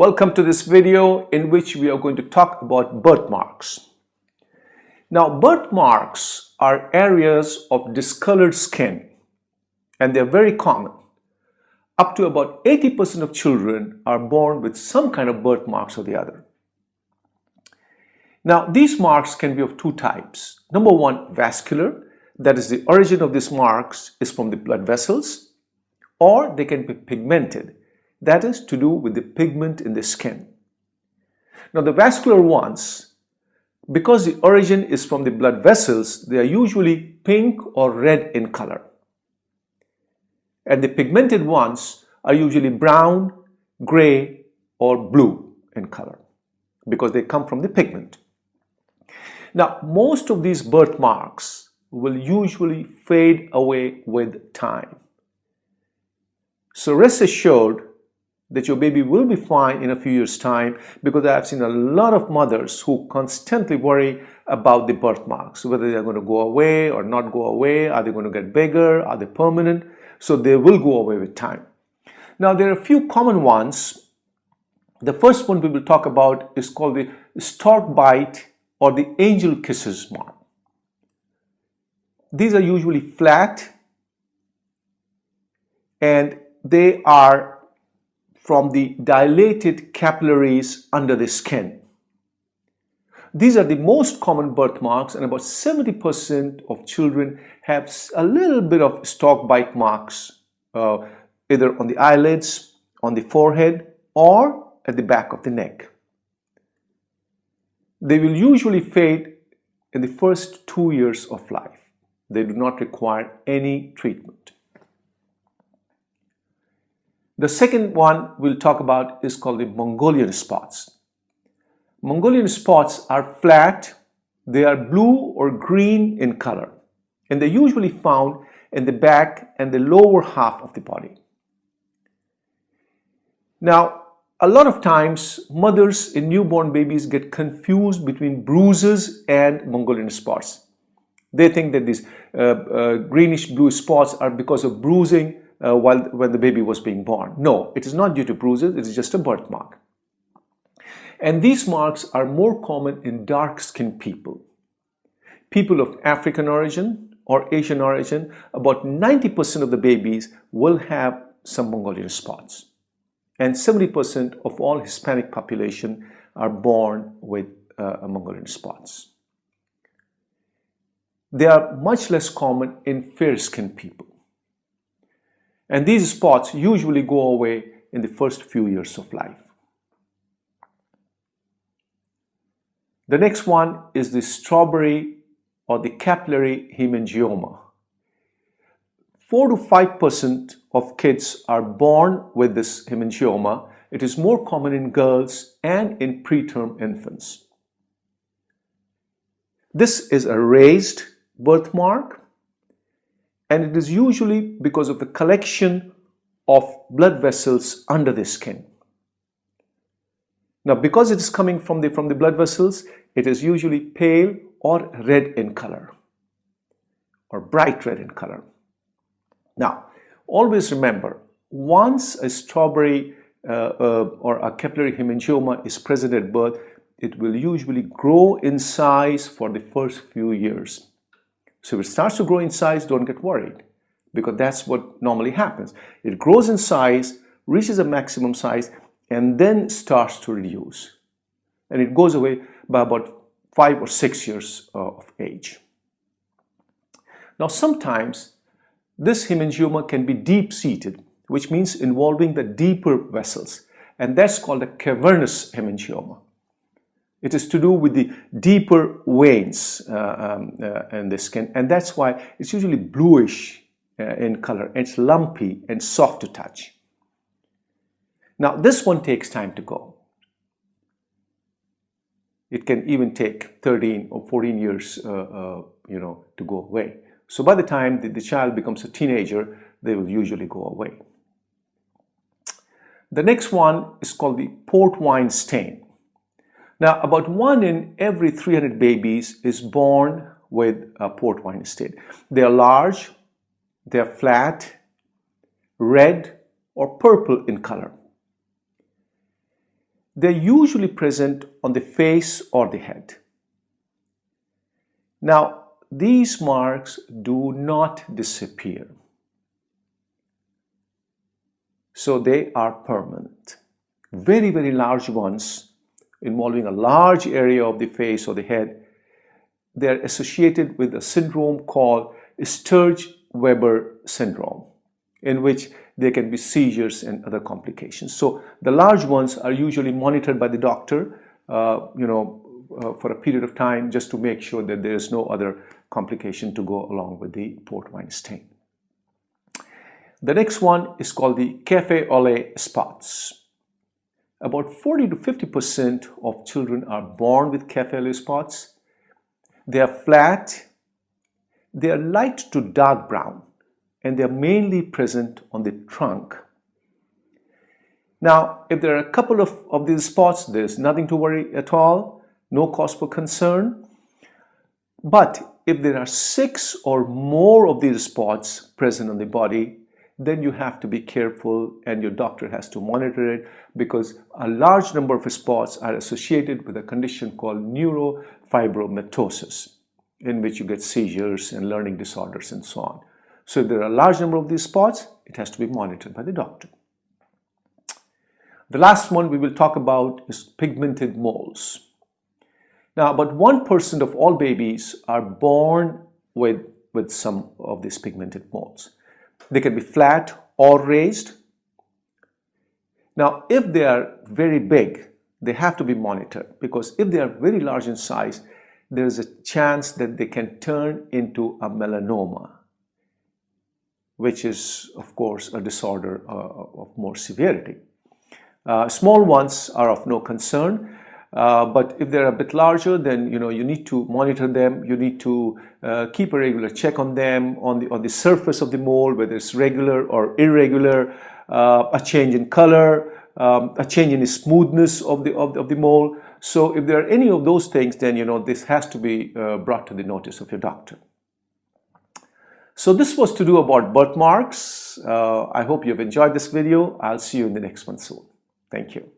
Welcome to this video in which we are going to talk about birthmarks. Now, birthmarks are areas of discolored skin and they're very common. Up to about 80% of children are born with some kind of birthmarks or the other. Now, these marks can be of two types. Number one, vascular, that is the origin of these marks is from the blood vessels, or they can be pigmented. That is to do with the pigment in the skin. Now the vascular ones, because the origin is from the blood vessels, they are usually pink or red in color. And the pigmented ones are usually brown, gray, or blue in color because they come from the pigment. Now most of these birthmarks will usually fade away with time. So rest assured that your baby will be fine in a few years' time, because I have seen a lot of mothers who constantly worry about the birthmarks, whether they're going to go away or not go away, are they going to get bigger, are they permanent? So they will go away with time. Now there are a few common ones. The first one we will talk about is called the stork bite or the angel kisses mark. These are usually flat and they are from the dilated capillaries under the skin. These are the most common birthmarks, and about 70% of children have a little bit of stork bite marks, either on the eyelids, on the forehead, or at the back of the neck. They will usually fade in the first 2 years of life. They do not require any treatment. The second one we'll talk about is called the Mongolian spots. Mongolian spots are flat, they are blue or green in color, and they're usually found in the back and the lower half of the body. Now, a lot of times mothers in newborn babies get confused between bruises and Mongolian spots. They think that these greenish blue spots are because of bruising when the baby was being born. No, it is not due to bruises, it is just a birthmark. And these marks are more common in dark-skinned people. People of African origin or Asian origin, about 90% of the babies will have some Mongolian spots. And 70% of all Hispanic population are born with Mongolian spots. They are much less common in fair-skinned people. And these spots usually go away in the first few years of life. The next one is the strawberry or the capillary hemangioma. 4 to 5% of kids are born with this hemangioma. It is more common in girls and in preterm infants. This is a raised birthmark, and it is usually because of the collection of blood vessels under the skin. Now, because it is coming from the blood vessels, it is usually pale or red in color, or bright red in color. Now, always remember, once a strawberry or a capillary hemangioma is present at birth, it will usually grow in size for the first few years. So if it starts to grow in size, don't get worried, because that's what normally happens. It grows in size, reaches a maximum size, and then starts to reduce. And it goes away by about 5 or 6 years of age. Now sometimes this hemangioma can be deep-seated, which means involving the deeper vessels, and that's called a cavernous hemangioma. It is to do with the deeper veins in the skin, and that's why it's usually bluish in color. It's lumpy and soft to touch. Now, this one takes time to go. It can even take 13 or 14 years, to go away. So by the time the child becomes a teenager, they will usually go away. The next one is called the port wine stain. Now, about 1 in every 300 babies is born with a port wine stain. They are large, they are flat, red, or purple in color. They're usually present on the face or the head. Now, these marks do not disappear. So they are permanent. Very, very large ones involving a large area of the face or the head, they're associated with a syndrome called Sturge-Weber syndrome, in which there can be seizures and other complications. So the large ones are usually monitored by the doctor, for a period of time, just to make sure that there is no other complication to go along with the port wine stain. The next one is called the Cafe-au-lait Spots. About 40 to 50% of children are born with Cafe-au-lait spots. They are flat, they are light to dark brown, and they are mainly present on the trunk. Now, if there are a couple of these spots, there's nothing to worry at all, no cause for concern. But if there are 6 or more of these spots present on the body, then you have to be careful and your doctor has to monitor it, because a large number of spots are associated with a condition called neurofibromatosis, in which you get seizures and learning disorders and so on. So if there are a large number of these spots, it has to be monitored by the doctor. The last one we will talk about is pigmented moles. Now, about 1% of all babies are born with some of these pigmented moles. They can be flat or raised. Now, if they are very big, they have to be monitored, because if they are very large in size, there is a chance that they can turn into a melanoma, which is, of course, a disorder of more severity. Small ones are of no concern, but if they're a bit larger, then you need to monitor them. You need to keep a regular check on them, on the surface of the mole, whether it's regular or irregular, a change in color, a change in the smoothness of the mole. So if there are any of those things, then this has to be brought to the notice of your doctor. So this was to do about birthmarks. I hope you've enjoyed this video. I'll see you in the next one soon. Thank you.